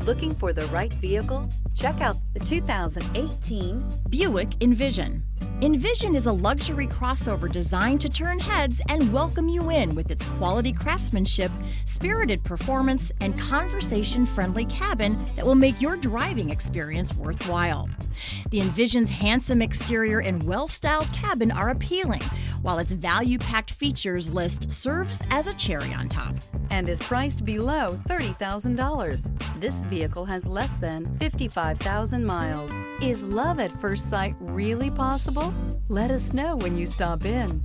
Looking for the right vehicle? Check out the 2018 Buick Envision. Envision is a luxury crossover designed to turn heads and welcome you in with its quality craftsmanship, spirited performance, and conversation-friendly cabin that will make your driving experience worthwhile. The Envision's handsome exterior and well-styled cabin are appealing, while its value-packed features list serves as a cherry on top. and is priced below $30,000. This vehicle has less than 55,000 miles. Is love at first sight really possible? Let us know when you stop in.